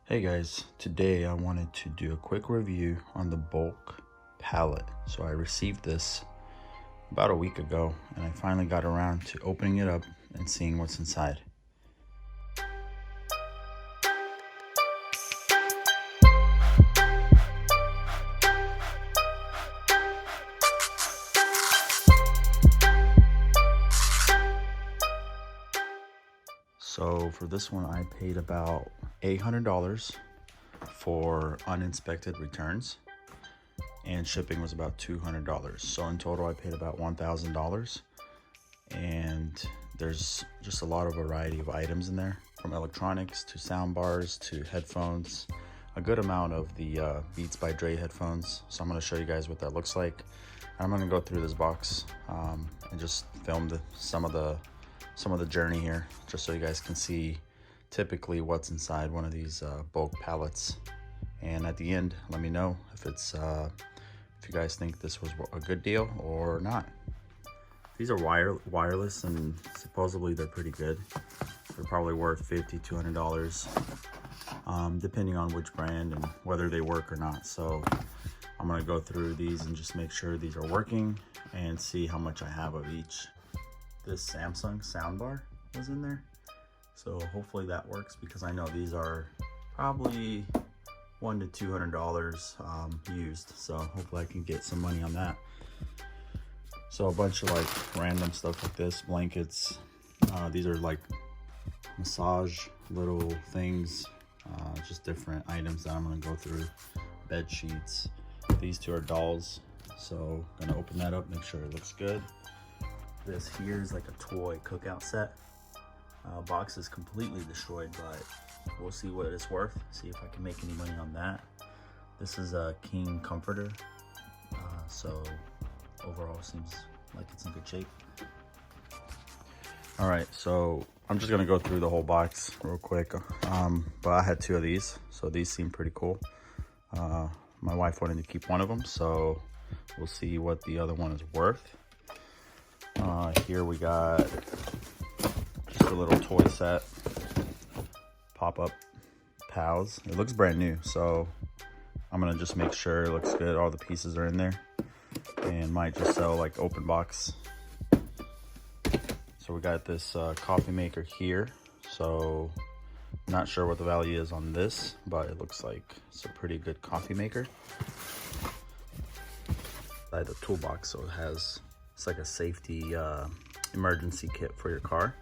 Hey guys, today I wanted to do a quick review on the BULQ pallet. So I received this about a week ago and I finally got around to opening it up and seeing what's inside. So for this one, I paid about $800 for uninspected returns, and shipping was about $200. So in total, I paid about $1,000. And there's just a lot of variety of items in there, from electronics to sound bars to headphones. A good amount of the Beats by Dre headphones. So I'm going to show you guys what that looks like. I'm going to go through this box and just film some of the journey here, just so you guys can see typically what's inside one of these BULQ pallets. And at the end, let me know if you guys think this was a good deal or not. These are wireless, and supposedly they're pretty good. They're probably worth $50, $200, depending on which brand and whether they work or not. So I'm gonna go through these and just make sure these are working and see how much I have of each. This Samsung soundbar was in there, so hopefully that works, because I know these are probably $100 to $200 used. So hopefully I can get some money on that. So a bunch of like random stuff like this, blankets. These are like massage little things, just different items that I'm gonna go through. Bed sheets. These two are dolls. So I'm gonna open that up, make sure it looks good. This here is like a toy cookout set. Box is completely destroyed, but we'll see what it's worth. See if I can make any money on that. This is a king comforter. So overall seems like it's in good shape. All right, so I'm just gonna go through the whole box real quick. But I had two of these, so these seem pretty cool. My wife wanted to keep one of them, so we'll see what the other one is worth. Here we got just a little toy set, pop-up pals. It looks brand new, so I'm gonna just make sure it looks good. All the pieces are in there, and might just sell like open box. So we got this coffee maker here. So not sure what the value is on this, but it looks like it's a pretty good coffee maker. I had the toolbox, so it's like a safety emergency kit for your car.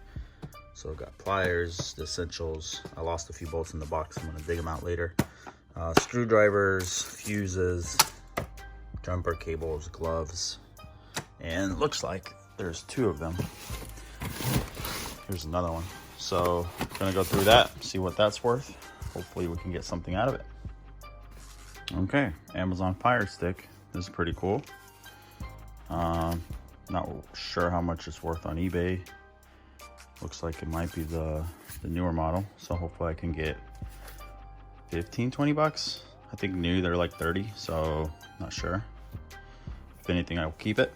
So I've got pliers, the essentials. I lost a few bolts in the box. I'm gonna dig them out later. Screwdrivers, fuses, jumper cables, gloves, and it looks like there's two of them. Here's another one. So I'm gonna go through that, see what that's worth. Hopefully we can get something out of it. Okay, Amazon Fire Stick. This is pretty cool. Not sure how much it's worth on eBay. Looks like it might be the newer model, so hopefully I can get 15, 20 bucks. I think new they're like 30, so not sure. If anything, I will keep it.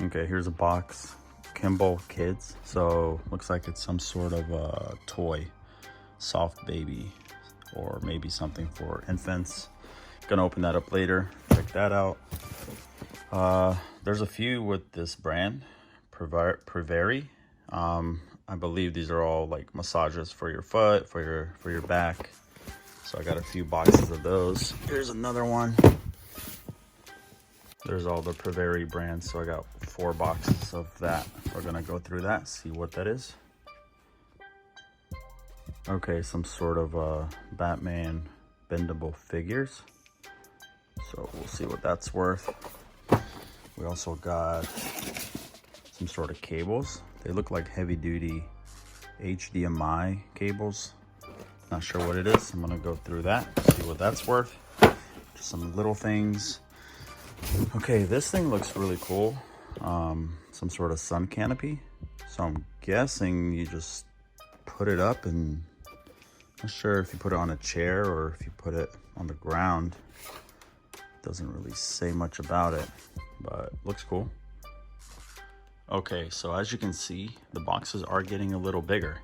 Okay, here's a box. Kimball Kids. So looks like it's some sort of a toy, soft baby, or maybe something for infants. Gonna open that up later, check that out. There's a few with this brand, Profitability. I believe these are all like massages for your foot, for your back. So I got a few boxes of those. Here's another one. There's all the Profitability brands, so I got 4 boxes of that. We're gonna go through that, see what that is. Okay, some sort of Batman bendable figures. So we'll see what that's worth. We also got some sort of cables. They look like heavy duty HDMI cables. Not sure what it is. I'm gonna go through that, see what that's worth. Just some little things. Okay, this thing looks really cool. Some sort of sun canopy. So I'm guessing you just put it up, and I'm not sure if you put it on a chair or if you put it on the ground. Doesn't really say much about it, but looks cool. Okay, so as you can see, the boxes are getting a little bigger.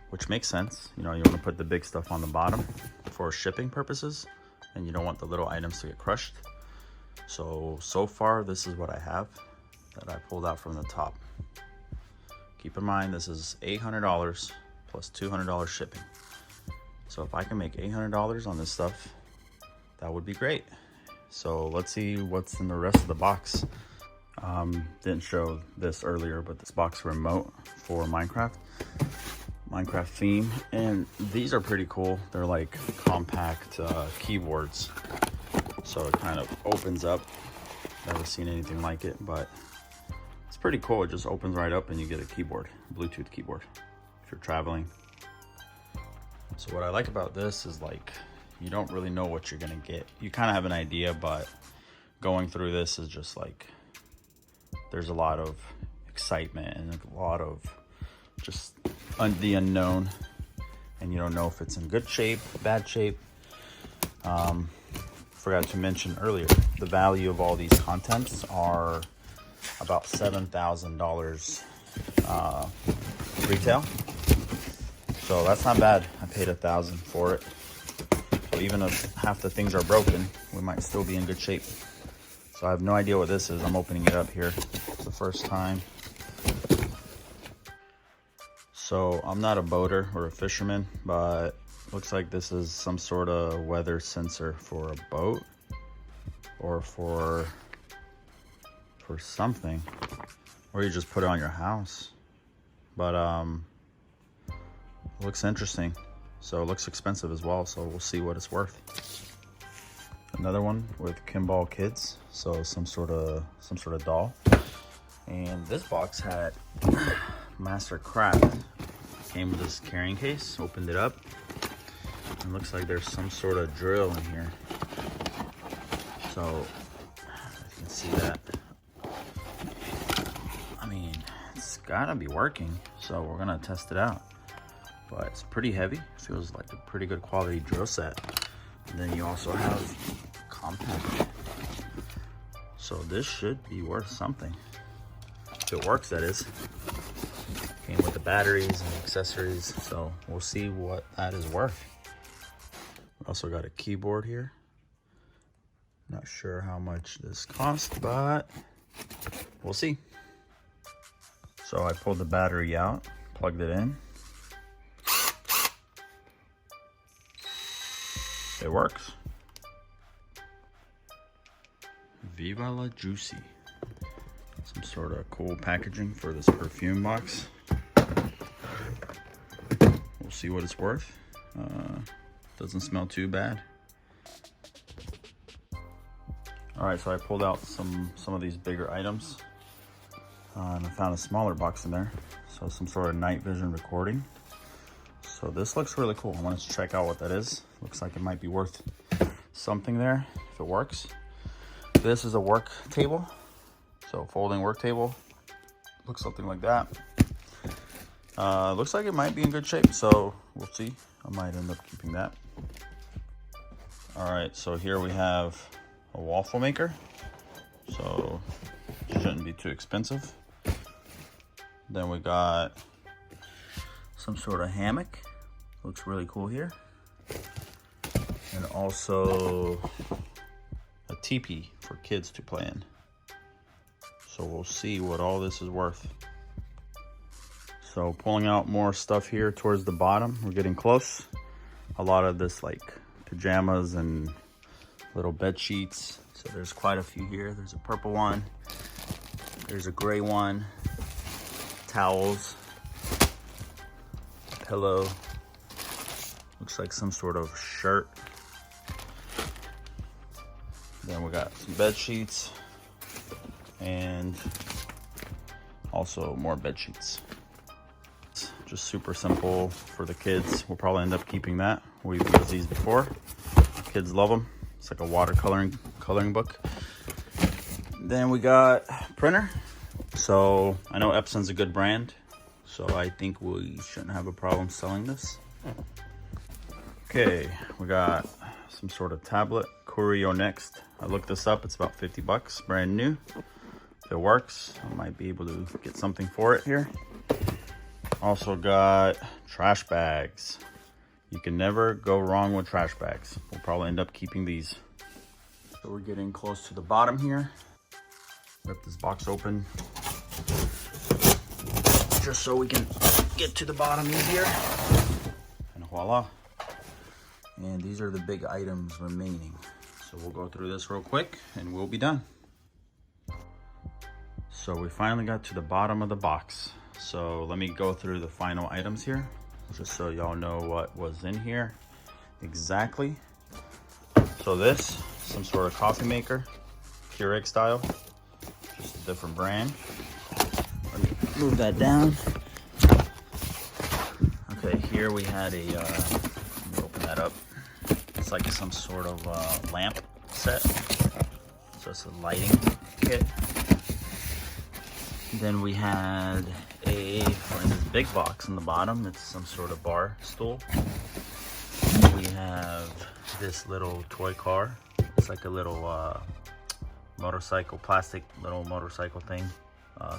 which makes sense. You know, you want to put the big stuff on the bottom for shipping purposes, and you don't want the little items to get crushed. So far, this is what I have that I pulled out from the top. Keep in mind, this is $800 plus $200 shipping. So if I can make $800 on this stuff, that would be great. So let's see what's in the rest of the box. Didn't show this earlier, but this box remote for Minecraft theme, and these are pretty cool. They're like compact keyboards, so it kind of opens up. Never seen anything like it, but it's pretty cool. It just opens right up and you get a keyboard, Bluetooth keyboard, if you're traveling. So what I like about this is, like, you don't really know what you're gonna get. You kind of have an idea, but going through this is just like, there's a lot of excitement and a lot of just the unknown, and you don't know if it's in good shape, bad shape. Forgot to mention earlier, the value of all these contents are about $7,000 retail. So that's not bad. I paid $1,000 for it. So even if half the things are broken, we might still be in good shape. So I have no idea what this is. I'm opening it up here. It's the first time. So I'm not a boater or a fisherman, but looks like this is some sort of weather sensor for a boat or for something, or you just put it on your house. But looks interesting. So it looks expensive as well, so we'll see what it's worth. Another one with Kimball Kids, so some sort of doll. And this box had Master Craft. Came with this carrying case. Opened it up, and looks like there's some sort of drill in here. So you can see that. I mean, it's gotta be working, so we're gonna test it out. But it's pretty heavy. Feels like a pretty good quality drill set. And then you also have compact. So this should be worth something. If it works, that is. Came with the batteries and accessories, so we'll see what that is worth. We also got a keyboard here. Not sure how much this costs, but we'll see. So I pulled the battery out, plugged it in. It works. Viva la Juicy. Some sort of cool packaging for this perfume box. We'll see what it's worth. Doesn't smell too bad. All right, so I pulled out some of these bigger items, and I found a smaller box in there. So some sort of night vision recording. So this looks really cool. I wanted to check out what that is. Looks like it might be worth something there if it works. This is a work table. So folding work table. Looks something like that. Looks like it might be in good shape, so we'll see. I might end up keeping that. All right, so here we have a waffle maker. So it shouldn't be too expensive. Then we got some sort of hammock. Looks really cool here. And also a teepee for kids to play in. So we'll see what all this is worth. So pulling out more stuff here towards the bottom. We're getting close. A lot of this like pajamas and little bed sheets. So there's quite a few here. There's a purple one. There's a gray one. Towels. Pillow. Looks like some sort of shirt. Then we got some bed sheets. And also more bed sheets. Just super simple for the kids. We'll probably end up keeping that. We've used these before. Kids love them. It's like a coloring book. Then we got printer. So I know Epson's a good brand, so I think we shouldn't have a problem selling this. Okay, we got some sort of tablet. Curio Next. I looked this up. It's about 50 bucks, brand new. If it works, I might be able to get something for it here. Also got trash bags. You can never go wrong with trash bags. We'll probably end up keeping these. So we're getting close to the bottom here. Rip this box open just so we can get to the bottom easier. And voila. And these are the big items remaining. So we'll go through this real quick and we'll be done. So we finally got to the bottom of the box. So let me go through the final items here, just so y'all know what was in here exactly. So this, some sort of coffee maker, Keurig style, just a different brand. Let me move that down. Okay, here we had a, let me open that up. It's like some sort of lamp set. So it's a lighting kit. Then we had in this big box in the bottom, it's some sort of bar stool. We have this little toy car. It's like a little motorcycle, plastic little motorcycle thing,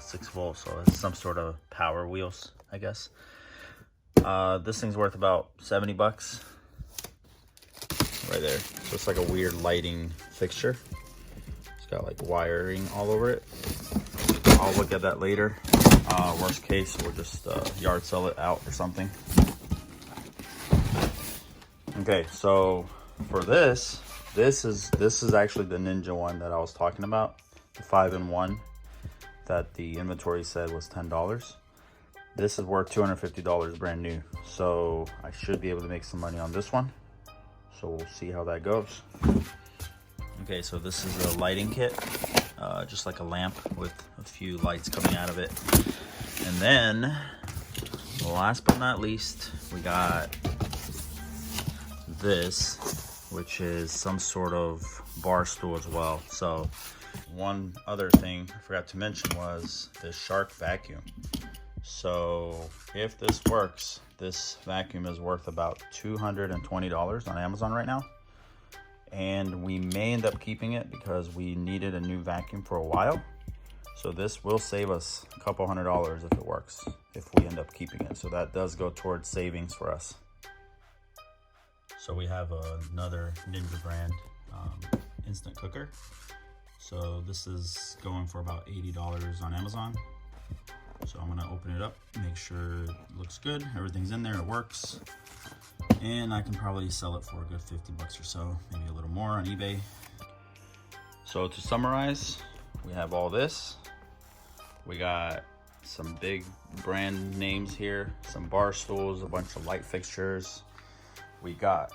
6 volts, so it's some sort of power wheels, I guess. This thing's worth about 70 bucks. Right there. So it's like a weird lighting fixture. It's got like wiring all over it. I'll look at that later. Worst case, we'll just yard sell it out or something. Okay, so for this is actually the Ninja one that I was talking about, the 5-in-1 that the inventory said was $10. This is worth $250 brand new, so I should be able to make some money on this one. So we'll see how that goes. Okay, so this is a lighting kit, just like a lamp with a few lights coming out of it. And then, last but not least, we got this, which is some sort of bar stool as well. So one other thing I forgot to mention was this Shark vacuum. So if this works, this vacuum is worth about $220 on Amazon right now. And we may end up keeping it because we needed a new vacuum for a while. So this will save us a couple $100 if it works, if we end up keeping it. So that does go towards savings for us. So we have another Ninja brand instant cooker. So this is going for about $80 on Amazon. So I'm gonna open it up, make sure it looks good, everything's in there, it works. And I can probably sell it for a good 50 bucks or so, maybe a little more on eBay. So to summarize, we have all this. We got some big brand names here, some bar stools, a bunch of light fixtures. We got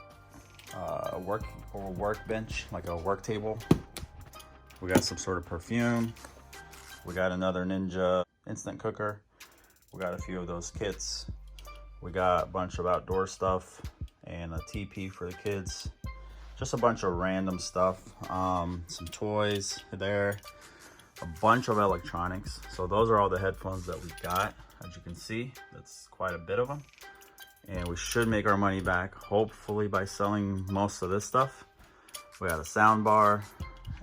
a workbench, like a work table. We got some sort of perfume. We got another Ninja instant cooker. We got a few of those kits. We got a bunch of outdoor stuff and a teepee for the kids. Just a bunch of random stuff. Some toys there. A bunch of electronics. So those are all the headphones that we got. As you can see, that's quite a bit of them. And we should make our money back, hopefully by selling most of this stuff. We got a sound bar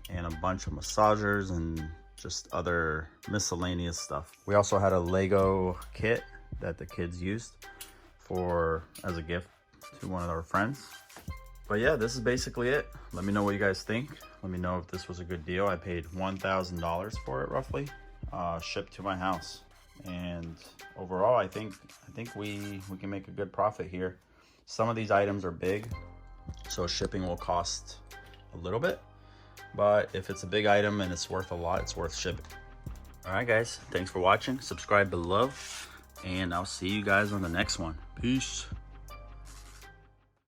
and a bunch of massagers and just other miscellaneous stuff. We also had a Lego kit that the kids used as a gift to one of our friends. But yeah, this is basically it. Let me know what you guys think. Let me know if this was a good deal. I paid $1,000 for it roughly, shipped to my house. And overall, I think we can make a good profit here. Some of these items are big, so shipping will cost a little bit. But if it's a big item and it's worth a lot, it's worth shipping. All right, guys, thanks for watching. Subscribe below, and I'll see you guys on the next one. Peace.